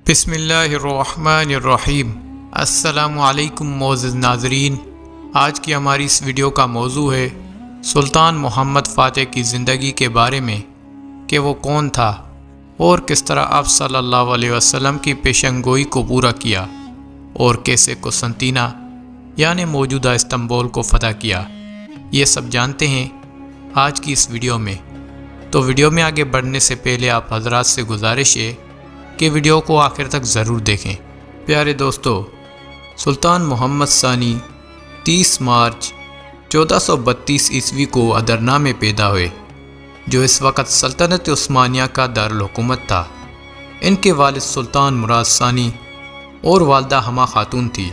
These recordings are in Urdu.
بسم اللہ الرحمن الرحیم۔ السلام علیکم معزز ناظرین، آج کی ہماری اس ویڈیو کا موضوع ہے سلطان محمد فاتح کی زندگی کے بارے میں کہ وہ کون تھا اور کس طرح آپ صلی اللہ علیہ وسلم کی پیشن گوئی کو پورا کیا اور کیسے قسطنطینیہ یعنی موجودہ استنبول کو فتح کیا۔ یہ سب جانتے ہیں آج کی اس ویڈیو میں۔ تو ویڈیو میں آگے بڑھنے سے پہلے آپ حضرات سے گزارش ہے کہ ویڈیو کو آخر تک ضرور دیکھیں۔ پیارے دوستو، سلطان محمد ثانی 30 مارچ 1432 عیسوی کو ادرنا میں پیدا ہوئے، جو اس وقت سلطنت عثمانیہ کا دارالحکومت تھا۔ ان کے والد سلطان مراد ثانی اور والدہ ہما خاتون تھی۔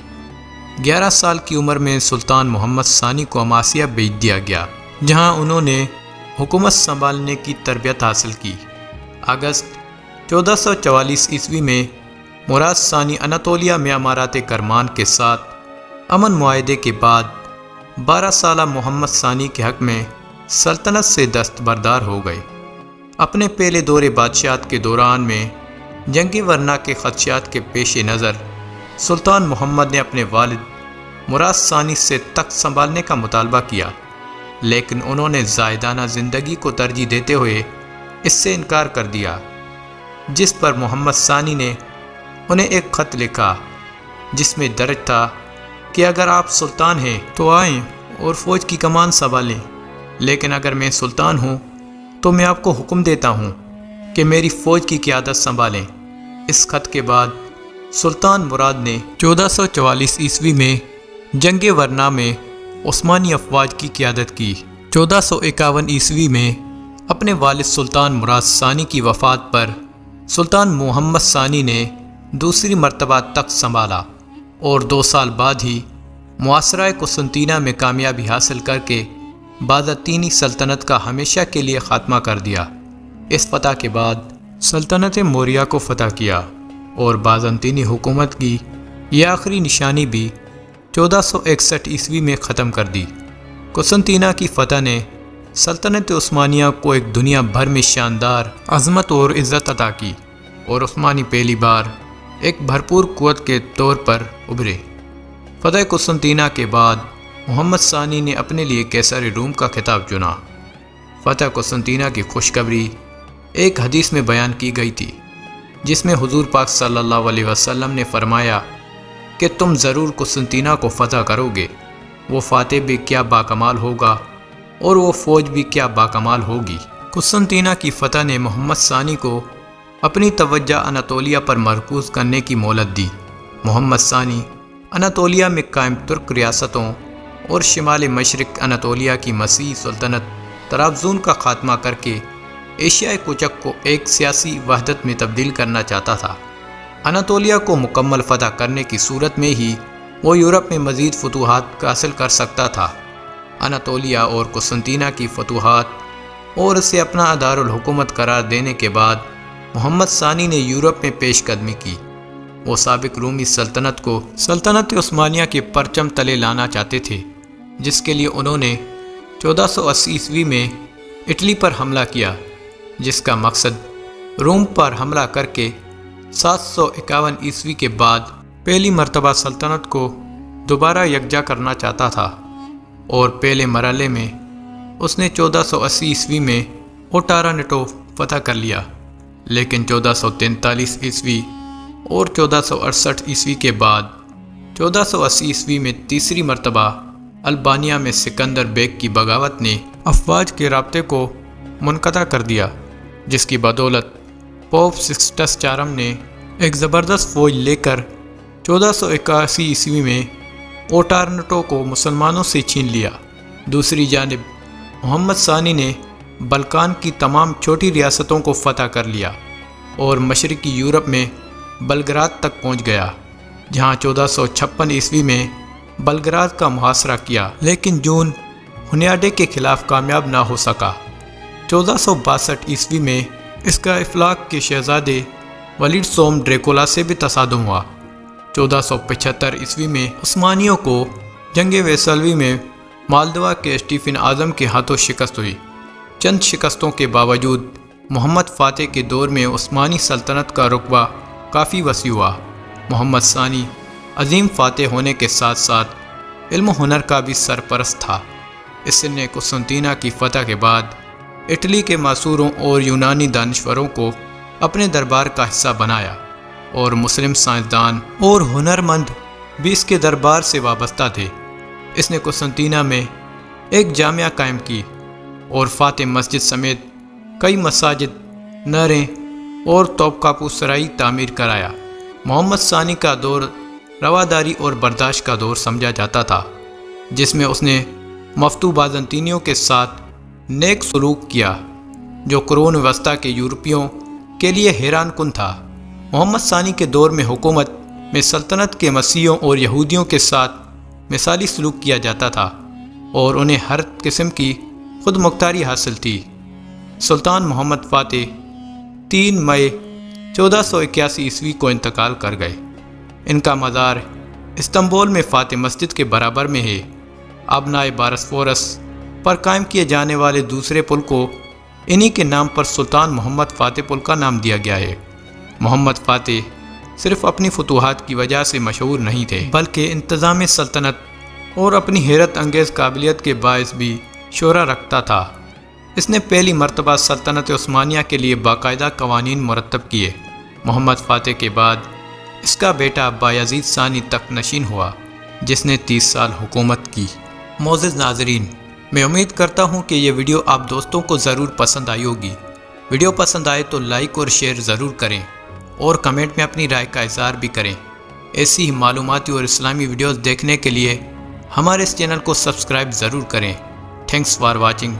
11 سال کی عمر میں سلطان محمد ثانی کو عماسیہ بھیج دیا گیا، جہاں انہوں نے حکومت سنبھالنے کی تربیت حاصل کی۔ اگست 1444 عیسوی میں مراد ثانی اناطولیہ میں امارات کرمان کے ساتھ امن معاہدے کے بعد 12 سالہ محمد ثانی کے حق میں سلطنت سے دستبردار ہو گئے۔ اپنے پہلے دور بادشاہت کے دوران میں جنگی ورنا کے خدشات کے پیش نظر سلطان محمد نے اپنے والد مراد ثانی سے تخت سنبھالنے کا مطالبہ کیا، لیکن انہوں نے زاہدانہ زندگی کو ترجیح دیتے ہوئے اس سے انکار کر دیا، جس پر محمد ثانی نے انہیں ایک خط لکھا جس میں درج تھا کہ اگر آپ سلطان ہیں تو آئیں اور فوج کی کمان سنبھالیں، لیکن اگر میں سلطان ہوں تو میں آپ کو حکم دیتا ہوں کہ میری فوج کی قیادت سنبھالیں۔ اس خط کے بعد سلطان مراد نے 1444 عیسوی میں جنگ ورنا میں عثمانی افواج کی قیادت کی۔ 1451 عیسوی میں اپنے والد سلطان مراد ثانی کی وفات پر سلطان محمد ثانی نے دوسری مرتبہ تخت سنبھالا اور 2 سال بعد ہی معاصرہ قسطنطینیہ میں کامیابی حاصل کر کے بازنطینی سلطنت کا ہمیشہ کے لیے خاتمہ کر دیا۔ اس فتح کے بعد سلطنت موریہ کو فتح کیا اور بازنطینی حکومت کی یہ آخری نشانی بھی 1461 عیسوی میں ختم کر دی۔ قسطنطینیہ کی فتح نے سلطنت عثمانیہ کو ایک دنیا بھر میں شاندار عظمت اور عزت عطا کی اور عثمانی پہلی بار ایک بھرپور قوت کے طور پر ابھرے۔ فتح قسطنطینیہ کے بعد محمد ثانی نے اپنے لیے قیصر روم کا خطاب چنا۔ فتح قسطنطینیہ کی خوشخبری ایک حدیث میں بیان کی گئی تھی، جس میں حضور پاک صلی اللہ علیہ وسلم نے فرمایا کہ تم ضرور قسطنطینیہ کو فتح کرو گے۔ وہ فاتح بھی کیا باکمال ہوگا اور وہ فوج بھی کیا باکمال ہوگی۔ قسطنطینیہ کی فتح نے محمد ثانی کو اپنی توجہ اناطولیہ پر مرکوز کرنے کی مہلت دی۔ محمد ثانی اناطولیہ میں قائم ترک ریاستوں اور شمال مشرق اناطولیہ کی مسیح سلطنت طرابزون کا خاتمہ کر کے ایشیائے کوچک کو ایک سیاسی وحدت میں تبدیل کرنا چاہتا تھا۔ اناطولیہ کو مکمل فتح کرنے کی صورت میں ہی وہ یورپ میں مزید فتوحات حاصل کر سکتا تھا۔ اناطولیہ اور قسطنطینیہ کی فتوحات اور اسے اپنا دارالحکومت قرار دینے کے بعد محمد ثانی نے یورپ میں پیش قدمی کی۔ وہ سابق رومی سلطنت کو سلطنت عثمانیہ کے پرچم تلے لانا چاہتے تھے، جس کے لیے انہوں نے 1480 عیسوی میں اٹلی پر حملہ کیا، جس کا مقصد روم پر حملہ کر کے 751 عیسوی کے بعد پہلی مرتبہ سلطنت کو دوبارہ یکجا کرنا چاہتا تھا، اور پہلے مرحلے میں اس نے 1480 عیسوی میں اوٹارانٹو فتح کر لیا، لیکن 1443 عیسوی اور 1468 عیسوی کے بعد 1480 عیسوی میں تیسری مرتبہ البانیہ میں سکندر بیگ کی بغاوت نے افواج کے رابطے کو منقطع کر دیا، جس کی بدولت پوپ سکسٹس چہارم نے ایک زبردست فوج لے کر 1481 عیسوی میں اوٹارنٹو کو مسلمانوں سے چھین لیا۔ دوسری جانب محمد ثانی نے بلکان کی تمام چھوٹی ریاستوں کو فتح کر لیا اور مشرقی یورپ میں بلگراد تک پہنچ گیا، جہاں 1456 عیسوی میں بلگراد کا محاصرہ کیا، لیکن جون ہنیاڈے کے خلاف کامیاب نہ ہو سکا۔ 1462 عیسوی میں اس کا افلاک کے شہزادے ولید سوم ڈریکولا سے بھی تصادم ہوا۔ 1475 عیسوی میں عثمانیوں کو جنگ ویسلوی میں مالدوا کے اسٹیفن اعظم کے ہاتھوں شکست ہوئی۔ چند شکستوں کے باوجود محمد فاتح کے دور میں عثمانی سلطنت کا رقبہ کافی وسیع ہوا۔ محمد ثانی عظیم فاتح ہونے کے ساتھ ساتھ علم و ہنر کا بھی سرپرست تھا۔ اس نے قسطنطنیہ کی فتح کے بعد اٹلی کے معصوروں اور یونانی دانشوروں کو اپنے دربار کا حصہ بنایا، اور مسلم سائنسدان اور ہنرمند بھی اس کے دربار سے وابستہ تھے۔ اس نے قسطنطنیہ میں ایک جامعہ قائم کی اور فاتح مسجد سمیت کئی مساجد، نہریں اور توپخانہ سرائی تعمیر کرایا۔ محمد ثانی کا دور رواداری اور برداشت کا دور سمجھا جاتا تھا، جس میں اس نے مفتوح بازنطینیوں کے ساتھ نیک سلوک کیا، جو قرون وسطیٰ کے یورپیوں کے لیے حیران کن تھا۔ محمد ثانی کے دور میں حکومت میں سلطنت کے مسیحیوں اور یہودیوں کے ساتھ مثالی سلوک کیا جاتا تھا، اور انہیں ہر قسم کی خود مختاری حاصل تھی۔ سلطان محمد فاتح 3 مئی 1481 عیسوی کو انتقال کر گئے۔ ان کا مزار استنبول میں فاتح مسجد کے برابر میں ہے۔ ابنائے باسفورس پر قائم کیے جانے والے دوسرے پل کو انہی کے نام پر سلطان محمد فاتح پل کا نام دیا گیا ہے۔ محمد فاتح صرف اپنی فتوحات کی وجہ سے مشہور نہیں تھے، بلکہ انتظام سلطنت اور اپنی حیرت انگیز قابلیت کے باعث بھی شہرت رکھتا تھا۔ اس نے پہلی مرتبہ سلطنت عثمانیہ کے لیے باقاعدہ قوانین مرتب کیے۔ محمد فاتح کے بعد اس کا بیٹا بایزید ثانی تخت نشین ہوا، جس نے 30 سال حکومت کی۔ معزز ناظرین، میں امید کرتا ہوں کہ یہ ویڈیو آپ دوستوں کو ضرور پسند آئی ہوگی۔ ویڈیو پسند آئے تو لائک اور شیئر ضرور کریں، اور کمنٹ میں اپنی رائے کا اظہار بھی کریں۔ ایسی ہی معلوماتی اور اسلامی ویڈیوز دیکھنے کے لیے ہمارے اس چینل کو سبسکرائب ضرور کریں۔ Thanks for watching.